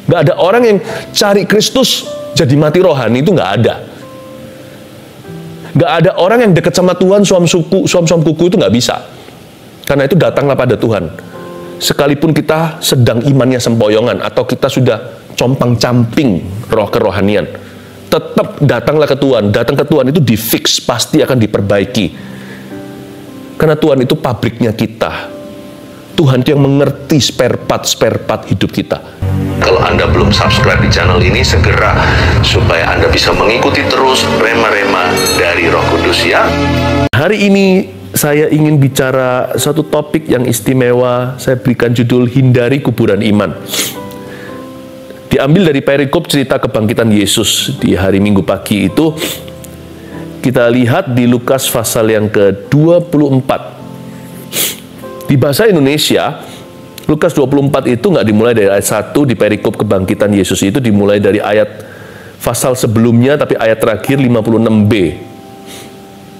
Nggak ada orang yang cari Kristus jadi mati rohani, itu nggak ada. Nggak ada orang yang dekat sama Tuhan suam kuku, itu nggak bisa. Karena itu datanglah pada Tuhan. Sekalipun kita sedang imannya sempoyongan atau kita sudah compang-camping roh kerohanian, tetap datanglah ke Tuhan. Datang ke Tuhan itu di-fix, pasti akan diperbaiki. Karena Tuhan itu pabriknya kita. Tuhan yang mengerti spare part hidup kita. Kalau Anda belum subscribe di channel ini, segera supaya Anda bisa mengikuti terus rema-rema dari Roh Kudus ya. Hari ini saya ingin bicara satu topik yang istimewa. Saya berikan judul Hindari Kuburan Iman. Diambil dari perikop cerita kebangkitan Yesus di hari Minggu pagi itu. Kita lihat di Lukas pasal yang ke-24. Di bahasa Indonesia, Lukas 24 itu nggak dimulai dari ayat 1 di perikop kebangkitan Yesus, itu dimulai dari ayat pasal sebelumnya, tapi ayat terakhir 56b.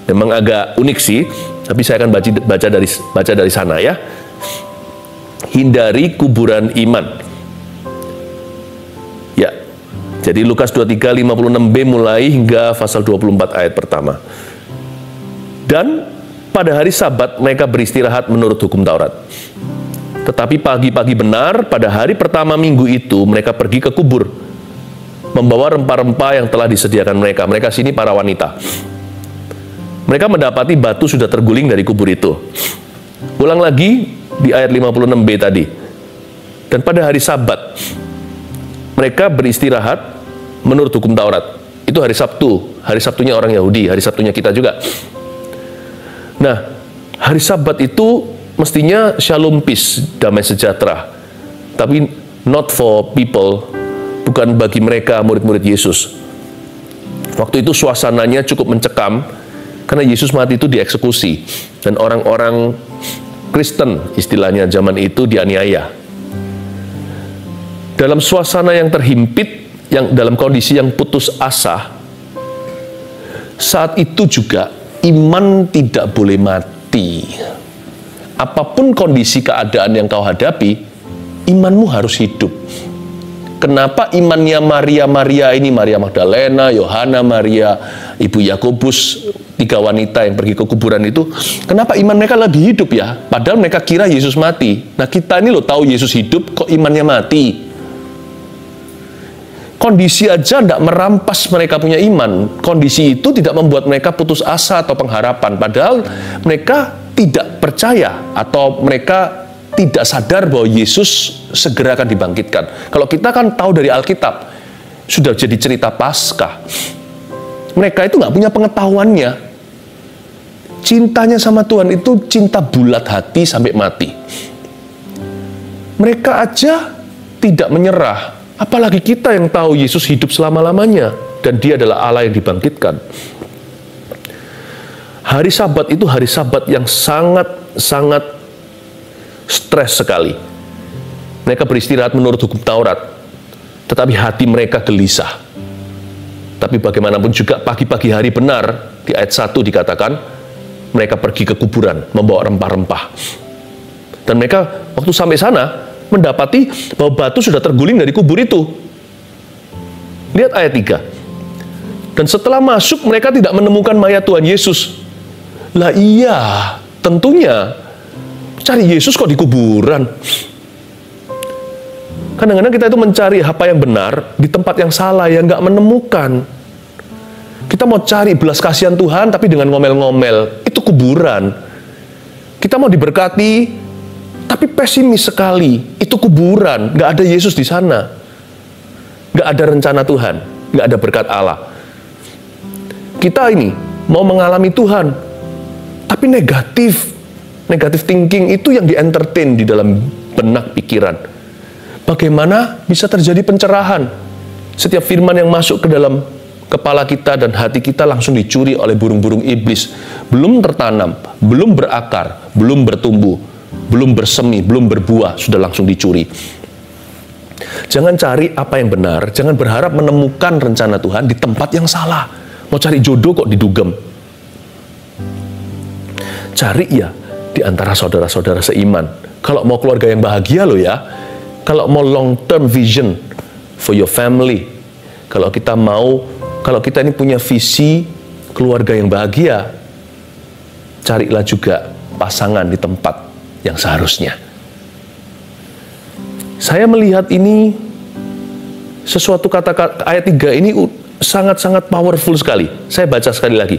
Memang agak unik sih, tapi saya akan baca dari sana ya. Hindari kuburan iman. Ya, jadi Lukas 23 56b mulai hingga pasal 24 ayat pertama. Dan pada hari Sabat mereka beristirahat menurut hukum Taurat. Tetapi pagi-pagi benar pada hari pertama minggu itu mereka pergi ke kubur, membawa rempah-rempah yang telah disediakan mereka. Mereka sini para wanita. Mereka mendapati batu sudah terguling dari kubur itu. Ulang lagi di ayat 56b tadi. Dan pada hari Sabat mereka beristirahat menurut hukum Taurat. Itu hari Sabtu. Hari Sabtunya orang Yahudi, hari Sabtunya kita juga. Nah, hari Sabat itu mestinya shalom peace, damai sejahtera. Tapi not for people, bukan bagi mereka murid-murid Yesus. Waktu itu suasananya cukup mencekam, karena Yesus mati itu dieksekusi. Dan orang-orang Kristen, istilahnya zaman itu, dianiaya. Dalam suasana yang terhimpit, yang dalam kondisi yang putus asa, saat itu juga iman tidak boleh mati. Apapun kondisi keadaan yang kau hadapi, imanmu harus hidup. Kenapa imannya Maria ini, Maria Magdalena, Yohana, Maria, Ibu Yakobus, 3 wanita yang pergi ke kuburan itu, kenapa iman mereka lagi hidup ya? Padahal mereka kira Yesus mati. Nah, kita ini loh tahu Yesus hidup, kok imannya mati? Kondisi aja tidak merampas mereka punya iman. Kondisi itu tidak membuat mereka putus asa atau pengharapan. Padahal mereka tidak percaya atau mereka tidak sadar bahwa Yesus segera akan dibangkitkan. Kalau kita kan tahu dari Alkitab, sudah jadi cerita Paskah. Mereka itu nggak punya pengetahuannya. Cintanya sama Tuhan itu cinta bulat hati sampai mati. Mereka aja tidak menyerah. Apalagi kita yang tahu Yesus hidup selama-lamanya dan Dia adalah Allah yang dibangkitkan. Hari Sabat itu hari Sabat yang sangat stres sekali. Mereka beristirahat menurut hukum Taurat, tetapi hati mereka gelisah. Tapi bagaimanapun juga pagi-pagi hari benar, di ayat 1 dikatakan, mereka pergi ke kuburan membawa rempah-rempah. Dan mereka waktu sampai sana, mendapati bahwa batu sudah terguling dari kubur itu. Lihat ayat 3. Dan setelah masuk mereka tidak menemukan mayat Tuhan Yesus. Lah iya, tentunya cari Yesus kok di kuburan. Kadang-kadang kita itu mencari apa yang benar di tempat yang salah, yang nggak menemukan. Kita mau cari belas kasihan Tuhan tapi dengan ngomel-ngomel, itu kuburan. Kita mau diberkati tapi pesimis sekali, itu kuburan, nggak ada Yesus di sana, nggak ada rencana Tuhan, nggak ada berkat Allah. Kita ini mau mengalami Tuhan, tapi negatif thinking itu yang di-entertain di dalam benak pikiran. Bagaimana bisa terjadi pencerahan? Setiap firman yang masuk ke dalam kepala kita dan hati kita langsung dicuri oleh burung-burung iblis. Belum tertanam, belum berakar, belum bertumbuh, belum bersemi, belum berbuah, sudah langsung dicuri. Jangan cari apa yang benar, jangan berharap menemukan rencana Tuhan di tempat yang salah. Mau cari jodoh kok didugem. Cari ya di antara saudara-saudara seiman. Kalau mau keluarga yang bahagia loh ya, kalau mau long term vision, for your family. Kalau kita ini punya visi keluarga yang bahagia, carilah juga pasangan di tempat yang seharusnya. Saya melihat ini, sesuatu kata-kata ayat 3 ini sangat-sangat powerful sekali. Saya baca sekali lagi.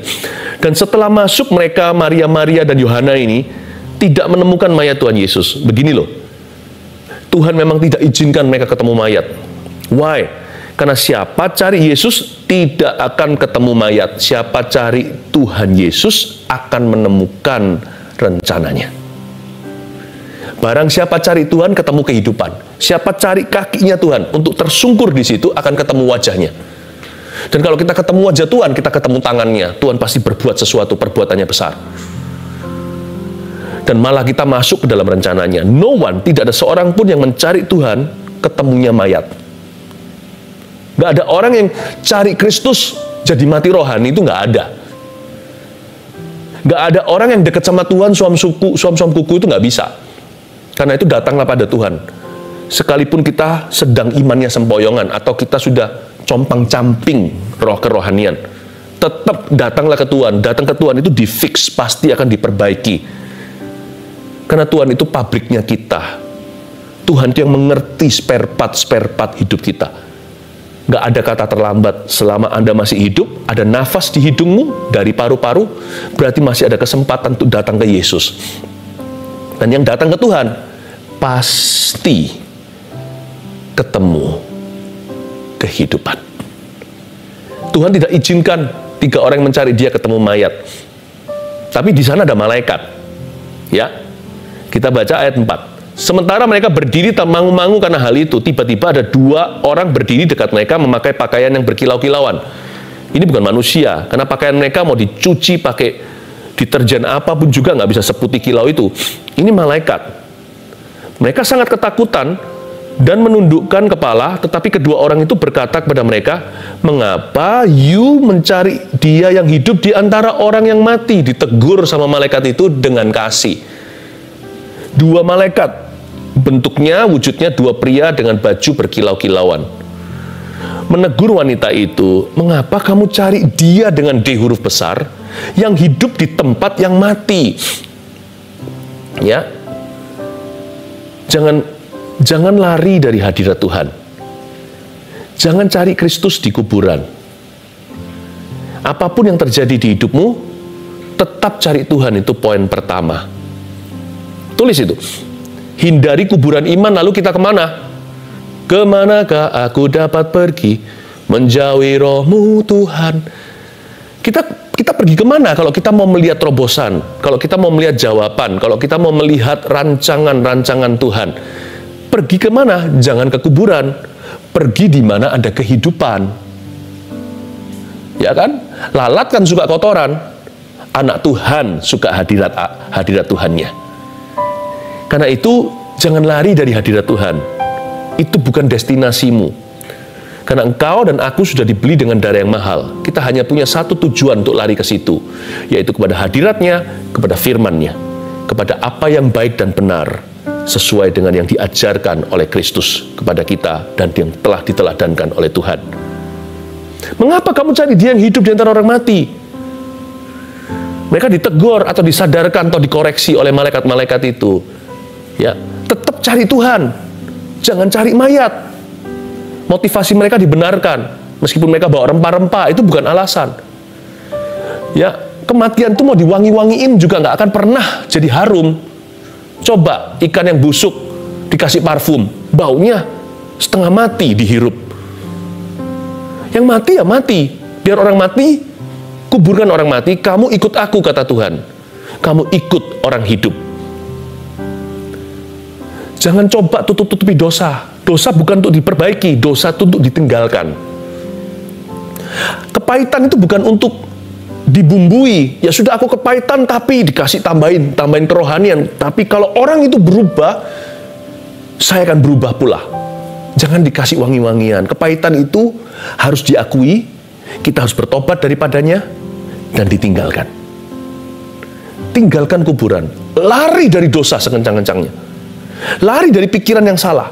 Dan setelah masuk mereka, Maria dan Yohana ini tidak menemukan mayat Tuhan Yesus. Begini loh, Tuhan memang tidak izinkan mereka ketemu mayat. Why? Karena siapa cari Yesus tidak akan ketemu mayat. Siapa cari Tuhan Yesus akan menemukan rencananya. Barang siapa cari Tuhan ketemu kehidupan. Siapa cari kakinya Tuhan untuk tersungkur di situ akan ketemu wajahnya. Dan kalau kita ketemu wajah Tuhan, kita ketemu tangannya. Tuhan pasti berbuat sesuatu, perbuatannya besar. Dan malah kita masuk ke dalam rencananya. No one, tidak ada seorang pun yang mencari Tuhan ketemunya mayat. Gak ada orang yang cari Kristus jadi mati rohani, itu gak ada. Gak ada orang yang dekat sama Tuhan suam kuku, itu gak bisa. Karena itu datanglah pada Tuhan. Sekalipun kita sedang imannya sempoyongan, atau kita sudah compang-camping roh kerohanian, tetap datanglah ke Tuhan. Datang ke Tuhan itu di-fix, pasti akan diperbaiki. Karena Tuhan itu pabriknya kita. Tuhan yang mengerti spare part hidup kita. Gak ada kata terlambat. Selama Anda masih hidup, ada nafas di hidungmu, dari paru-paru, berarti masih ada kesempatan untuk datang ke Yesus. Dan yang datang ke Tuhan, pasti ketemu kehidupan. Tuhan tidak izinkan 3 orang yang mencari dia ketemu mayat. Tapi di sana ada malaikat. Ya, kita baca ayat 4. Sementara mereka berdiri termangu-mangu karena hal itu, tiba-tiba ada 2 orang berdiri dekat mereka memakai pakaian yang berkilau-kilauan. Ini bukan manusia, karena pakaian mereka mau dicuci pakai deterjen apapun juga nggak bisa seputih kilau itu. Ini malaikat. Mereka sangat ketakutan dan menundukkan kepala, tetapi kedua orang itu berkata kepada mereka, "Mengapa you mencari dia yang hidup di antara orang yang mati?" Ditegur sama malaikat itu dengan kasih. 2 malaikat. Bentuknya, wujudnya 2 pria dengan baju berkilau-kilauan. Menegur wanita itu, "Mengapa kamu cari dia dengan D huruf besar, yang hidup di tempat yang mati?" Ya, jangan lari dari hadirat Tuhan. Jangan cari Kristus di kuburan. Apapun yang terjadi di hidupmu, tetap cari Tuhan, itu poin pertama. Tulis itu. Hindari kuburan iman, lalu kita kemana? Kemanakah aku dapat pergi menjauhi roh-Mu Tuhan? Kita pergi kemana kalau kita mau melihat terobosan, kalau kita mau melihat jawaban, kalau kita mau melihat rancangan-rancangan Tuhan? Pergi kemana? Jangan ke kuburan. Pergi di mana ada kehidupan. Ya kan? Lalat kan suka kotoran. Anak Tuhan suka hadirat Tuhannya. Karena itu, jangan lari dari hadirat Tuhan. Itu bukan destinasimu. Karena engkau dan aku sudah dibeli dengan darah yang mahal. Kita hanya punya satu tujuan untuk lari ke situ, yaitu kepada hadiratnya, kepada firman-Nya, kepada apa yang baik dan benar, sesuai dengan yang diajarkan oleh Kristus kepada kita dan yang telah diteladankan oleh Tuhan. Mengapa kamu cari dia yang hidup di antara orang mati? Mereka ditegur atau disadarkan atau dikoreksi oleh malaikat-malaikat itu. Ya, tetap cari Tuhan, jangan cari mayat. Motivasi mereka dibenarkan, meskipun mereka bawa rempah-rempah, itu bukan alasan. Ya, kematian itu mau diwangi-wangiin juga nggak akan pernah jadi harum. Coba ikan yang busuk dikasih parfum, baunya setengah mati dihirup. Yang mati ya mati, biar orang mati, kuburkan orang mati. Kamu ikut aku, kata Tuhan. Kamu ikut orang hidup. Jangan coba tutup-tutupi dosa. Dosa bukan untuk diperbaiki, dosa itu untuk ditinggalkan. Kepahitan itu bukan untuk dibumbui. Ya sudah, aku kepahitan tapi dikasih tambahin kerohanian. Tapi kalau orang itu berubah, saya akan berubah pula. Jangan dikasih wangi-wangian. Kepahitan itu harus diakui, kita harus bertobat daripadanya dan ditinggalkan. Tinggalkan kuburan. Lari dari dosa sekencang-kencangnya. Lari dari pikiran yang salah.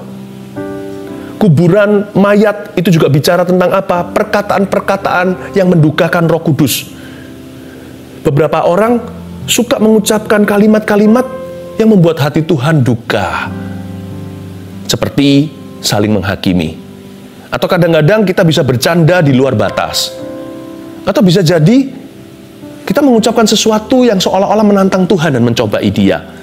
Kuburan mayat itu juga bicara tentang apa? Perkataan-perkataan yang mendukakan Roh Kudus. Beberapa orang suka mengucapkan kalimat-kalimat yang membuat hati Tuhan duka. Seperti saling menghakimi. Atau kadang-kadang kita bisa bercanda di luar batas. Atau bisa jadi kita mengucapkan sesuatu yang seolah-olah menantang Tuhan dan mencobai Dia.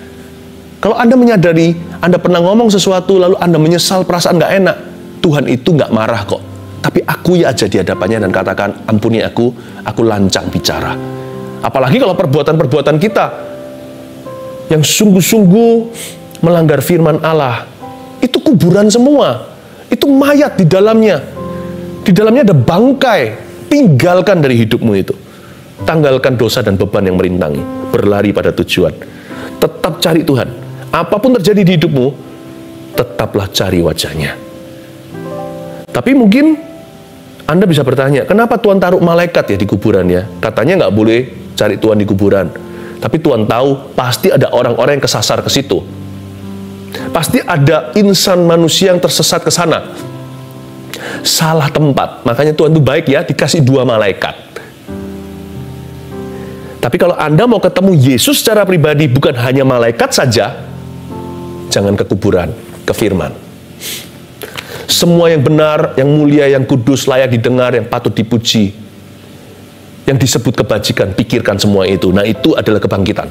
Kalau Anda menyadari, Anda pernah ngomong sesuatu lalu Anda menyesal, perasaan gak enak, Tuhan itu gak marah kok. Tapi akui aja di hadapannya dan katakan, ampuni aku lancang bicara. Apalagi kalau perbuatan-perbuatan kita yang sungguh-sungguh melanggar firman Allah, itu kuburan semua. Itu mayat di dalamnya. Di dalamnya ada bangkai. Tinggalkan dari hidupmu itu. Tanggalkan dosa dan beban yang merintangi. Berlari pada tujuan. Tetap cari Tuhan. Apapun terjadi di hidupmu, tetaplah cari wajahnya. Tapi mungkin Anda bisa bertanya, kenapa Tuhan taruh malaikat ya di kuburan ya? Katanya nggak boleh cari Tuhan di kuburan. Tapi Tuhan tahu pasti ada orang-orang yang kesasar ke situ. Pasti ada insan manusia yang tersesat ke sana. Salah tempat. Makanya Tuhan itu baik ya, dikasih 2 malaikat. Tapi kalau Anda mau ketemu Yesus secara pribadi, bukan hanya malaikat saja, jangan ke kuburan, ke firman. Semua yang benar, yang mulia, yang kudus, layak didengar, yang patut dipuji, yang disebut kebajikan, pikirkan semua itu. Nah, itu adalah kebangkitan.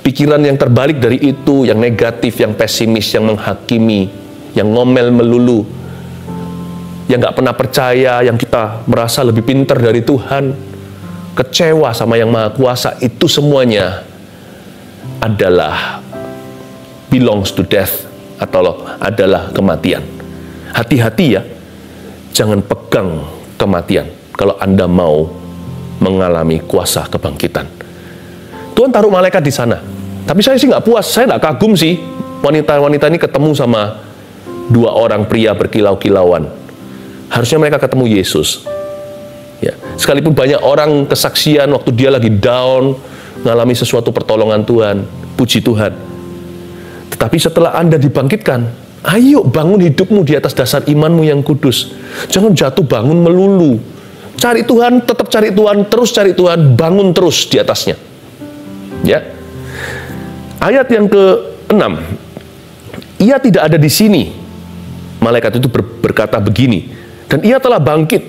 Pikiran yang terbalik dari itu, yang negatif, yang pesimis, yang menghakimi, yang ngomel melulu, yang gak pernah percaya, yang kita merasa lebih pintar dari Tuhan, kecewa sama yang Maha Kuasa, itu semuanya adalah belongs to death, atau adalah kematian. Hati-hati ya, jangan pegang kematian kalau Anda mau mengalami kuasa kebangkitan. Tuhan taruh malaikat di sana. Tapi saya sih nggak puas, saya nggak kagum sih wanita-wanita ini ketemu sama 2 orang pria berkilau-kilauan. Harusnya mereka ketemu Yesus. Ya, sekalipun banyak orang kesaksian waktu dia lagi down, mengalami sesuatu pertolongan Tuhan, puji Tuhan. Tetapi setelah Anda dibangkitkan, ayo bangun hidupmu di atas dasar imanmu yang kudus. Jangan jatuh bangun melulu. Cari Tuhan, tetap cari Tuhan, terus cari Tuhan, bangun terus di atasnya. Ya. Ayat yang ke-6. Ia tidak ada di sini. Malaikat itu berkata begini, dan ia telah bangkit.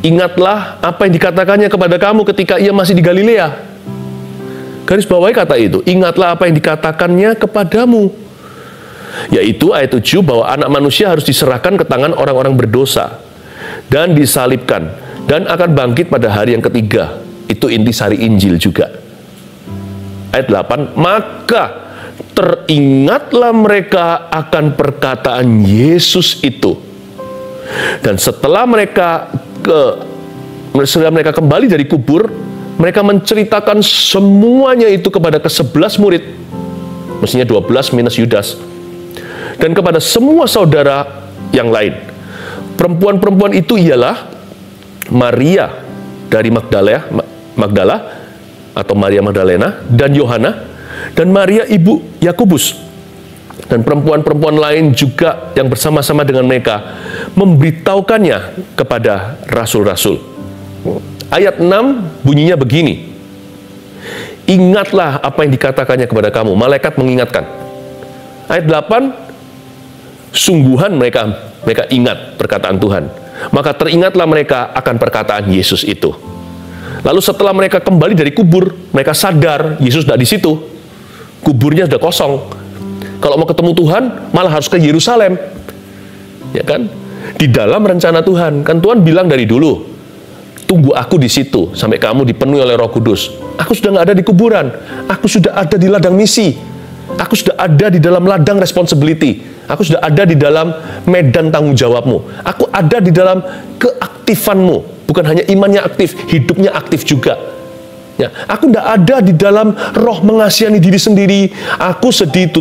Ingatlah apa yang dikatakannya kepada kamu ketika ia masih di Galilea. Garis bawahi kata itu, ingatlah apa yang dikatakannya kepadamu. Yaitu ayat 7, bahwa anak manusia harus diserahkan ke tangan orang-orang berdosa dan disalibkan dan akan bangkit pada hari yang ketiga. Itu intisari Injil juga. Ayat 8, maka teringatlah mereka akan perkataan Yesus itu. Dan setelah mereka kembali dari kubur, mereka menceritakan semuanya itu kepada ke-11 murid, mestinya 12 minus Yudas, dan kepada semua saudara yang lain. Perempuan-perempuan itu ialah Maria dari Magdala atau Maria Magdalena, dan Yohana, dan Maria ibu Yakobus, dan perempuan-perempuan lain juga yang bersama-sama dengan mereka memberitahukannya kepada rasul-rasul. Ayat 6 bunyinya begini, ingatlah apa yang dikatakannya kepada kamu. Malaikat mengingatkan. Ayat 8, sungguhan mereka ingat perkataan Tuhan, maka teringatlah mereka akan perkataan Yesus itu. Lalu setelah mereka kembali dari kubur, mereka sadar Yesus tidak di situ. Kuburnya sudah kosong. Kalau mau ketemu Tuhan, malah harus ke Yerusalem. Ya kan? Di dalam rencana Tuhan. Kan Tuhan bilang dari dulu, tunggu aku di situ sampai kamu dipenuhi oleh Roh Kudus. Aku sudah nggak ada di kuburan. Aku sudah ada di ladang misi. Aku sudah ada di dalam ladang responsibility. Aku sudah ada di dalam medan tanggung jawabmu. Aku ada di dalam keaktifanmu. Bukan hanya imannya aktif, hidupnya aktif juga. Ya, aku tidak ada di dalam roh mengasihani diri sendiri. Aku sedih,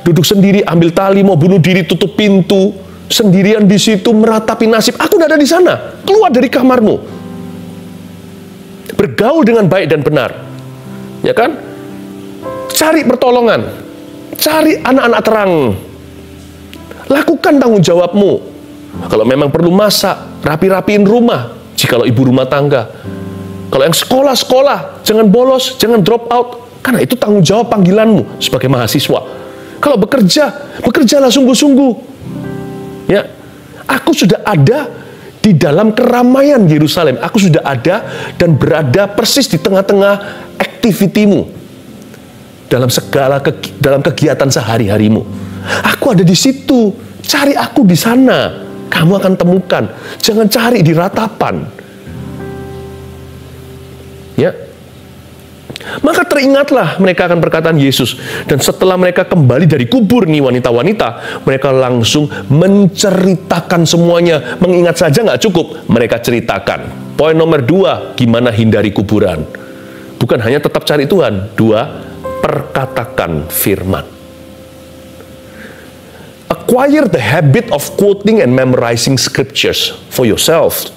duduk sendiri, ambil tali, mau bunuh diri, tutup pintu, sendirian di situ, meratapi nasib. Aku tidak ada di sana. Keluar dari kamarmu. Bergaul dengan baik dan benar. Ya kan? Cari pertolongan. Cari anak-anak terang. Lakukan tanggung jawabmu. Kalau memang perlu masak, rapi-rapiin rumah, jikalau ibu rumah tangga. Kalau yang sekolah, jangan bolos, jangan drop out, karena itu tanggung jawab panggilanmu sebagai mahasiswa. Kalau bekerjalah sungguh-sungguh. Ya, aku sudah ada di dalam keramaian Yerusalem. Aku sudah ada dan berada persis di tengah-tengah aktivitimu dalam kegiatan sehari-harimu. Aku ada di situ. Cari aku di sana. Kamu akan temukan. Jangan cari di ratapan. Ya. Maka teringatlah mereka akan perkataan Yesus. Dan setelah mereka kembali dari kubur nih wanita-wanita, mereka langsung menceritakan semuanya. Mengingat saja nggak cukup, mereka ceritakan. Poin nomor 2, gimana hindari kuburan. Bukan hanya tetap cari Tuhan. 2, perkatakan firman. Acquire the habit of quoting and memorizing scriptures for yourself.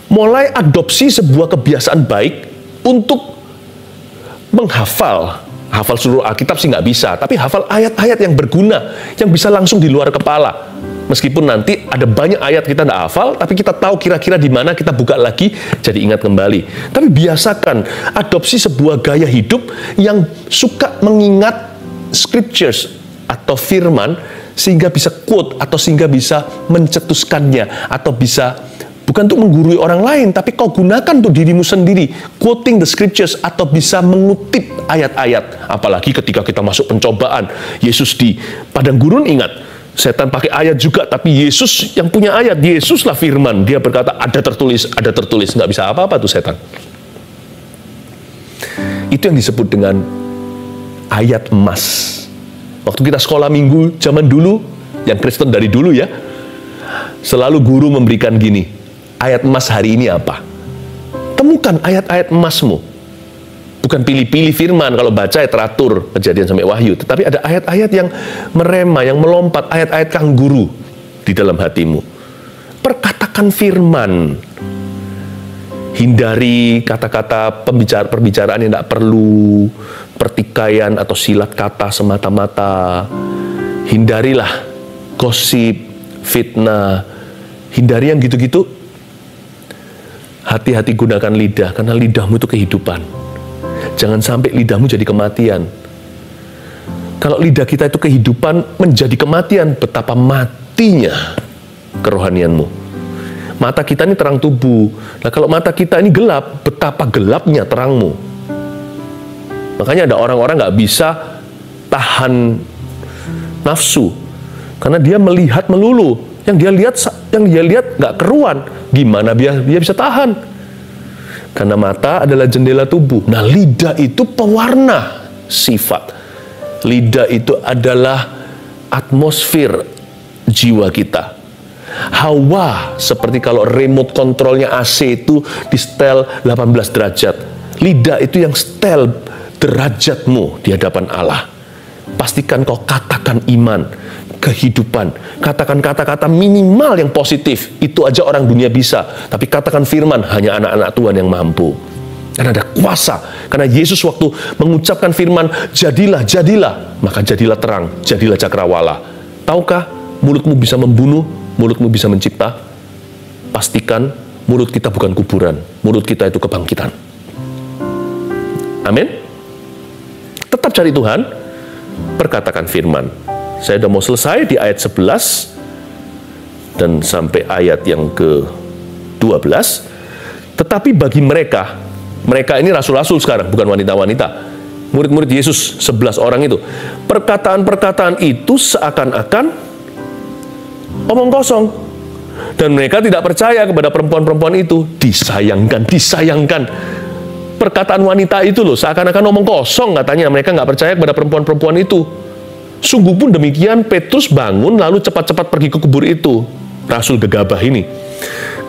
Mulai adopsi sebuah kebiasaan baik untuk menghafal. Hafal seluruh Alkitab sih nggak bisa, tapi hafal ayat-ayat yang berguna, yang bisa langsung di luar kepala. Meskipun nanti ada banyak ayat kita nggak hafal, tapi kita tahu kira-kira di mana kita buka lagi, jadi ingat kembali. Tapi biasakan adopsi sebuah gaya hidup yang suka mengingat scriptures atau firman, sehingga bisa quote, atau sehingga bisa mencetuskannya, atau bisa bukan untuk menggurui orang lain, tapi kau gunakan untuk dirimu sendiri. Quoting the scriptures, atau bisa mengutip ayat-ayat. Apalagi ketika kita masuk pencobaan. Yesus di padang gurun, ingat, setan pakai ayat juga, tapi Yesus yang punya ayat. Yesuslah firman. Dia berkata, ada tertulis, ada tertulis. Nggak bisa apa-apa tuh setan. Itu yang disebut dengan ayat emas. Waktu kita sekolah minggu zaman dulu, yang Kristen dari dulu ya, selalu guru memberikan gini, ayat emas hari ini apa? Temukan ayat-ayat emasmu. Bukan pilih-pilih firman, kalau baca ya teratur, Kejadian sampai Wahyu. Tetapi ada ayat-ayat yang merema, yang melompat, ayat-ayat kang guru di dalam hatimu. Perkatakan firman. Hindari kata-kata perbicaraan yang tidak perlu, pertikaian atau silat kata semata-mata. Hindarilah gosip, fitnah. Hindari yang gitu-gitu. Hati-hati gunakan lidah, karena lidahmu itu kehidupan. Jangan sampai lidahmu jadi kematian. Kalau lidah kita itu kehidupan, menjadi kematian, betapa matinya kerohanianmu. Mata kita ini terang tubuh. Nah, kalau mata kita ini gelap, betapa gelapnya terangmu. Makanya ada orang-orang nggak bisa tahan nafsu, karena dia melihat melulu. Yang dia lihat nggak keruan. Gimana dia bisa tahan? Karena mata adalah jendela tubuh. Nah, lidah itu pewarna sifat. Lidah itu adalah atmosfer jiwa kita. Hawa, seperti kalau remote kontrolnya AC itu di setel 18 derajat. Lidah itu yang setel derajatmu di hadapan Allah. Pastikan kau katakan iman, kehidupan. Katakan kata-kata minimal yang positif. Itu aja orang dunia bisa. Tapi katakan firman, hanya anak-anak Tuhan yang mampu. Karena ada kuasa. Karena Yesus waktu mengucapkan firman, jadilah, maka jadilah terang, jadilah cakrawala. Tahukah, mulutmu bisa membunuh, mulutmu bisa mencipta. Pastikan mulut kita bukan kuburan. Mulut kita itu kebangkitan. Amin. Tetap cari Tuhan, perkatakan firman. Saya sudah mau selesai di ayat 11 dan sampai ayat yang ke-12. Tetapi bagi mereka ini rasul-rasul sekarang, bukan wanita-wanita. Murid-murid Yesus 11 orang itu. Perkataan-perkataan itu seakan-akan omong kosong. Dan mereka tidak percaya kepada perempuan-perempuan itu. Disayangkan. Perkataan wanita itu loh, seakan-akan omong kosong katanya. Mereka nggak percaya kepada perempuan-perempuan itu. Sungguh pun demikian, Petrus bangun lalu cepat-cepat pergi ke kubur itu. Rasul gegabah ini.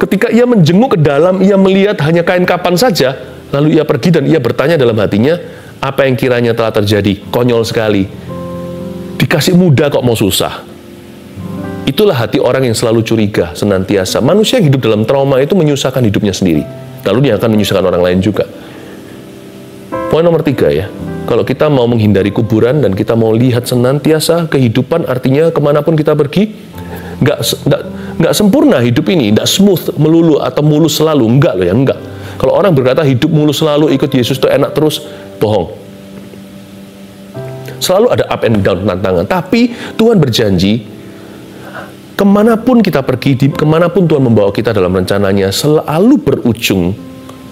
Ketika ia menjenguk ke dalam, ia melihat hanya kain kapan saja. Lalu ia pergi dan ia bertanya dalam hatinya, apa yang kiranya telah terjadi? Konyol sekali. Dikasih mudah kok mau susah. Itulah hati orang yang selalu curiga, senantiasa. Manusia yang hidup dalam trauma itu menyusahkan hidupnya sendiri. Lalu dia akan menyusahkan orang lain juga. Poin nomor 3 ya. Kalau kita mau menghindari kuburan dan kita mau lihat senantiasa kehidupan, artinya kemanapun kita pergi, nggak sempurna hidup ini, nggak smooth, melulu atau mulus selalu, enggak loh ya, enggak. Kalau orang berkata hidup mulus selalu, ikut Yesus itu enak terus, bohong. Selalu ada up and down tantangan, tapi Tuhan berjanji, kemanapun kita pergi, kemanapun Tuhan membawa kita dalam rencananya, selalu berujung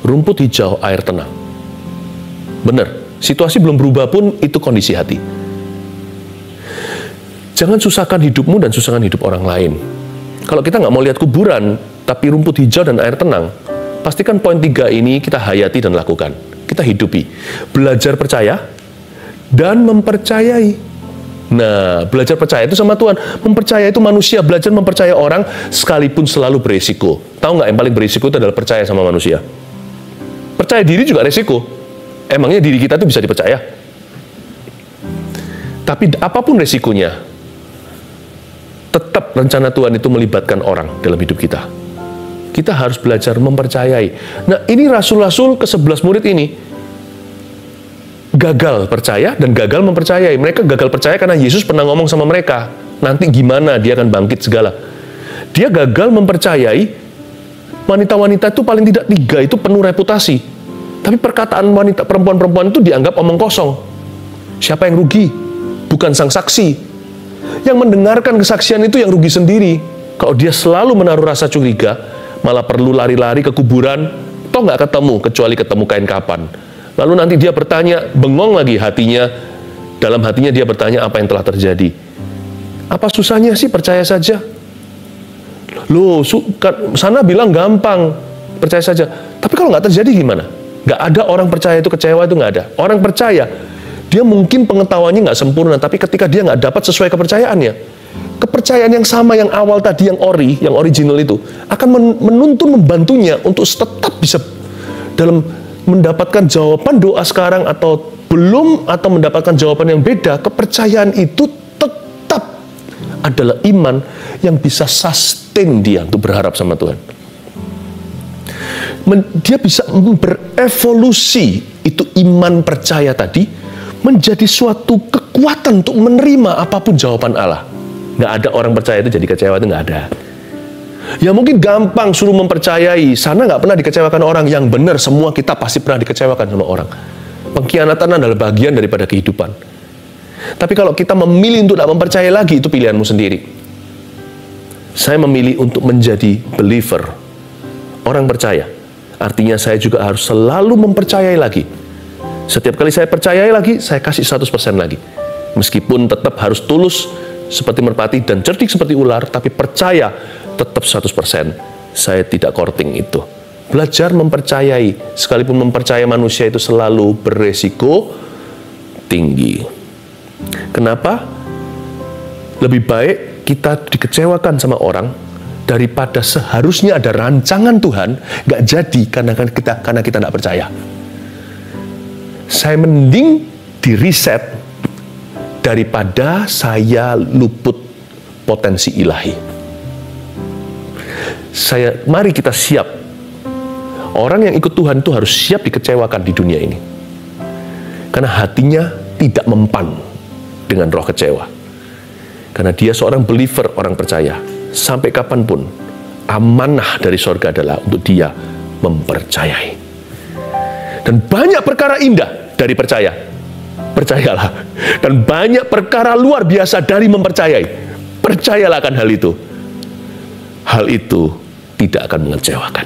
rumput hijau, air tenang. Benar. Situasi belum berubah pun itu kondisi hati. Jangan susahkan hidupmu dan susahkan hidup orang lain. Kalau kita nggak mau lihat kuburan, tapi rumput hijau dan air tenang, pastikan poin 3 ini kita hayati dan lakukan. Kita hidupi. Belajar percaya dan mempercayai. Nah, belajar percaya itu sama Tuhan. Mempercaya itu manusia. Belajar mempercaya orang sekalipun selalu beresiko. Tahu nggak yang paling beresiko itu adalah percaya sama manusia. Percaya diri juga resiko. Emangnya diri kita tuh bisa dipercaya? Tapi apapun resikonya, tetap rencana Tuhan itu melibatkan orang dalam hidup kita. Kita harus belajar mempercayai. Nah, ini rasul-rasul ke-11 murid ini gagal percaya dan gagal mempercayai. Mereka gagal percaya karena Yesus pernah ngomong sama mereka, nanti gimana dia akan bangkit segala. Dia gagal mempercayai. Wanita-wanita itu paling tidak 3 itu penuh reputasi. Tapi perkataan wanita perempuan-perempuan itu dianggap omong kosong. Siapa yang rugi? Bukan sang saksi. Yang mendengarkan kesaksian itu yang rugi sendiri. Kalau dia selalu menaruh rasa curiga, malah perlu lari-lari ke kuburan, toh nggak ketemu, kecuali ketemu kain kapan. Lalu nanti dia bertanya, bengong lagi hatinya, dalam hatinya dia bertanya apa yang telah terjadi. Apa susahnya sih percaya saja? Loh, sana bilang gampang, percaya saja. Tapi kalau nggak terjadi gimana? Nggak ada orang percaya itu kecewa, itu nggak ada. Orang percaya, dia mungkin pengetahuannya nggak sempurna, tapi ketika dia nggak dapat sesuai kepercayaannya, kepercayaan yang sama yang awal tadi, yang original itu, akan menuntun, membantunya untuk tetap bisa dalam mendapatkan jawaban doa sekarang atau belum, atau mendapatkan jawaban yang beda. Kepercayaan itu tetap adalah iman yang bisa sustain dia untuk berharap sama Tuhan. Dia bisa berevolusi itu iman percaya tadi menjadi suatu kekuatan untuk menerima apapun jawaban Allah. Nggak ada orang percaya itu jadi kecewa, itu nggak ada. Ya mungkin gampang suruh mempercayai, sana nggak pernah dikecewakan orang. Yang benar, semua kita pasti pernah dikecewakan sama orang. Pengkhianatan adalah bagian daripada kehidupan. Tapi kalau kita memilih untuk tidak mempercayai lagi, itu pilihanmu sendiri. Saya memilih untuk menjadi believer, orang percaya. Artinya saya juga harus selalu mempercayai lagi. Setiap kali saya percayai lagi, saya kasih 100% lagi. Meskipun tetap harus tulus seperti merpati dan cerdik seperti ular, tapi percaya tetap 100%. Saya tidak korting itu. Belajar mempercayai, sekalipun mempercayai manusia itu selalu beresiko tinggi. Kenapa? Lebih baik kita dikecewakan sama orang daripada seharusnya ada rancangan Tuhan nggak jadi karena kita nggak percaya. Saya mending di reset daripada saya luput potensi ilahi. Mari kita siap. Orang yang ikut Tuhan itu harus siap dikecewakan di dunia ini, karena hatinya tidak mempan dengan roh kecewa. Karena dia seorang believer, orang percaya. Sampai kapanpun, amanah dari sorga adalah untuk dia mempercayai. Dan banyak perkara indah dari percaya. Percayalah. Dan banyak perkara luar biasa dari mempercayai. Percayalah akan hal itu. Hal itu tidak akan mengecewakan.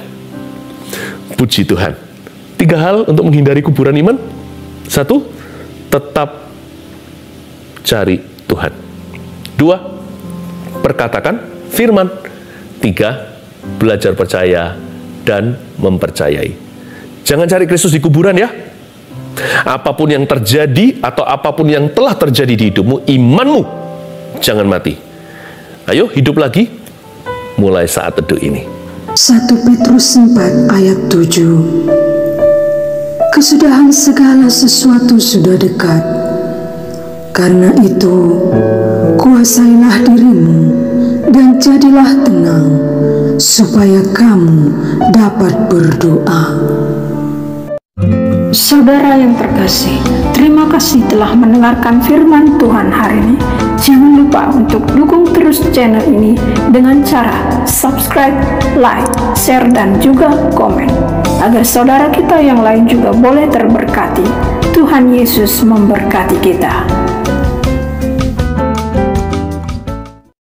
Puji Tuhan. 3 hal untuk menghindari kuburan iman. 1, tetap cari Tuhan. 2, perkatakan firman. 3, belajar percaya dan mempercayai. Jangan cari Kristus di kuburan ya. Apapun yang terjadi atau apapun yang telah terjadi di hidupmu, imanmu jangan mati. Ayo hidup lagi mulai saat teduh ini. 1 Petrus 4 ayat 7. Kesudahan segala sesuatu sudah dekat. Karena itu, kuasailah dirimu dan jadilah tenang, supaya kamu dapat berdoa. Saudara yang terkasih, terima kasih telah mendengarkan firman Tuhan hari ini. Jangan lupa untuk dukung terus channel ini dengan cara subscribe, like, share, dan juga komen, agar saudara kita yang lain juga boleh terberkati. Tuhan Yesus memberkati kita.